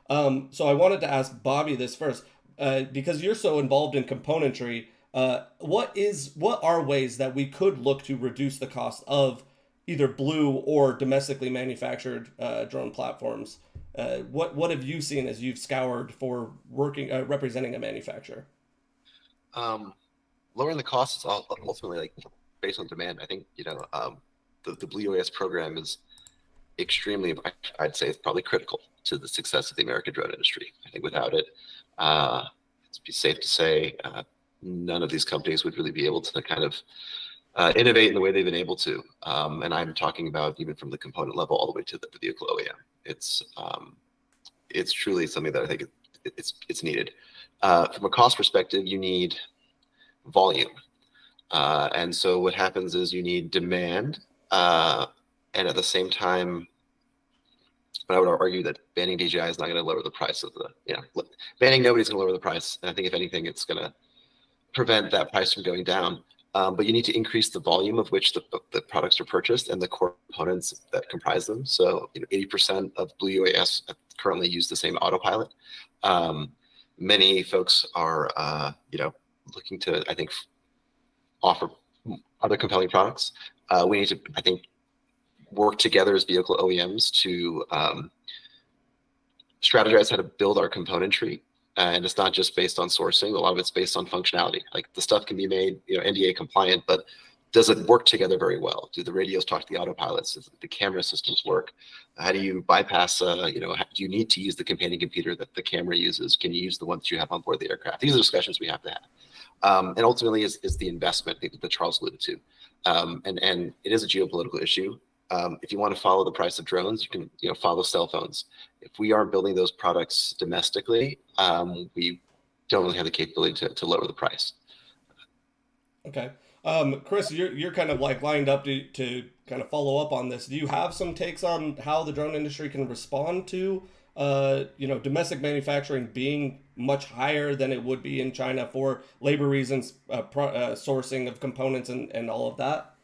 So I wanted to ask Bobby this first, because you're so involved in componentry. What are ways that we could look to reduce the cost of either Blue or domestically manufactured drone platforms? What have you seen as you've scoured for working representing a manufacturer? Um, Lowering the costs is ultimately like based on demand. I think the Blue UAS program is extremely, I'd say, it's probably critical to the success of the American drone industry. I think without it, uh, it's be safe to say none of these companies would really be able to kind of innovate in the way they've been able to. And I'm talking about even from the component level all the way to the vehicle OEM. It's truly something that I think it's needed. From a cost perspective, you need volume. And so what happens is you need demand, and at the same time, but I would argue that banning DJI is not going to lower the price of banning nobody's going to lower the price. And I think if anything, it's going to prevent that price from going down. But you need to increase the volume of which the products are purchased and the core components that comprise them. So 80% of Blue UAS currently use the same autopilot. Many folks are looking to, I think, offer other compelling products. We need to, I think, work together as vehicle OEMs to strategize how to build our componentry. And it's not just based on sourcing. A lot of it's based on functionality. Like the stuff can be made, NDA compliant, but does it work together very well? Do the radios talk to the autopilots? Does the camera systems work? How do you bypass, do you need to use the companion computer that the camera uses? Can you use the ones you have on board the aircraft? These are discussions we have to have. And ultimately is the investment that Charles alluded to. And it is a geopolitical issue. If you want to follow the price of drones, you can follow cell phones. If we aren't building those products domestically, we don't really have the capability to lower the price. Okay. Chris, you're kind of like lined up to kind of follow up on this. Do you have some takes on how the drone industry can respond to, domestic manufacturing being much higher than it would be in China for labor reasons, sourcing of components and all of that?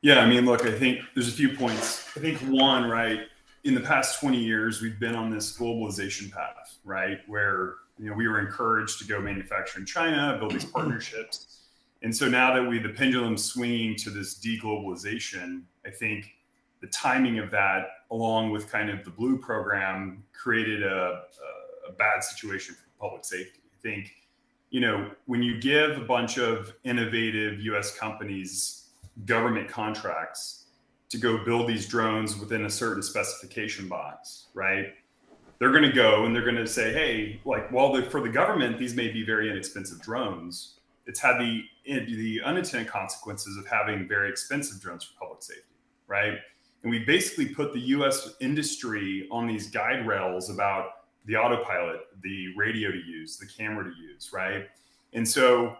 Yeah, I mean, look, I think there's a few points. I think one, right, in the past 20 years, we've been on this globalization path, right, where we were encouraged to go manufacture in China, build these partnerships. And so now that the pendulum's swinging to this deglobalization, I think the timing of that, along with kind of the Blue program, created a bad situation for public safety. I think, when you give a bunch of innovative US companies government contracts to go build these drones within a certain specification box, right? They're going to go and they're going to say, hey, like, while for the government, these may be very inexpensive drones, it's had the unintended consequences of having very expensive drones for public safety, right? And we basically put the US industry on these guide rails about the autopilot, the radio to use, the camera to use, right? And so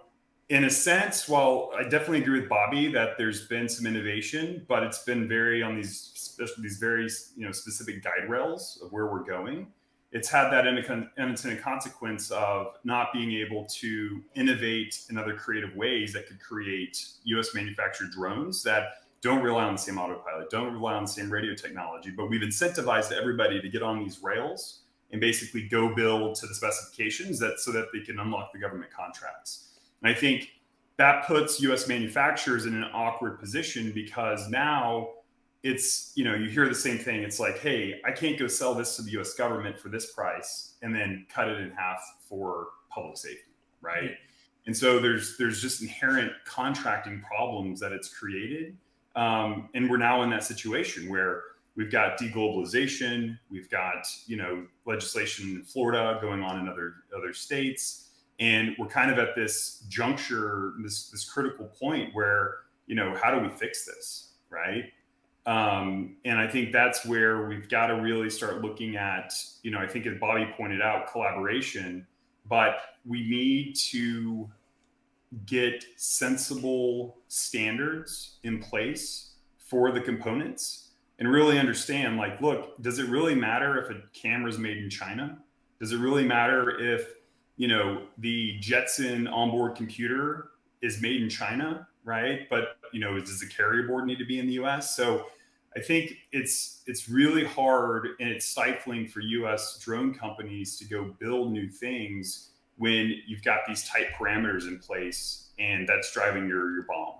in a sense, while I definitely agree with Bobby that there's been some innovation, but it's been very on these very specific guide rails of where we're going. It's had that unintended consequence of not being able to innovate in other creative ways that could create U.S. manufactured drones that don't rely on the same autopilot, don't rely on the same radio technology. But we've incentivized everybody to get on these rails and basically go build to the specifications so that they can unlock the government contracts. And I think that puts U.S. manufacturers in an awkward position because now it's, you hear the same thing. It's like, hey, I can't go sell this to the U.S. government for this price and then cut it in half for public safety, right? And so there's just inherent contracting problems that it's created. And we're now in that situation where we've got deglobalization, we've got, legislation in Florida going on in other states. And we're kind of at this juncture, this critical point where, how do we fix this, right? And I think that's where we've got to really start looking at, I think as Bobby pointed out, collaboration, but we need to get sensible standards in place for the components and really understand, like, look, does it really matter if a camera is made in China? Does it really matter if the Jetson onboard computer is made in China, right? But, does the carrier board need to be in the US? So I think it's really hard and it's stifling for U.S. drone companies to go build new things when you've got these tight parameters in place, and that's driving your BOM.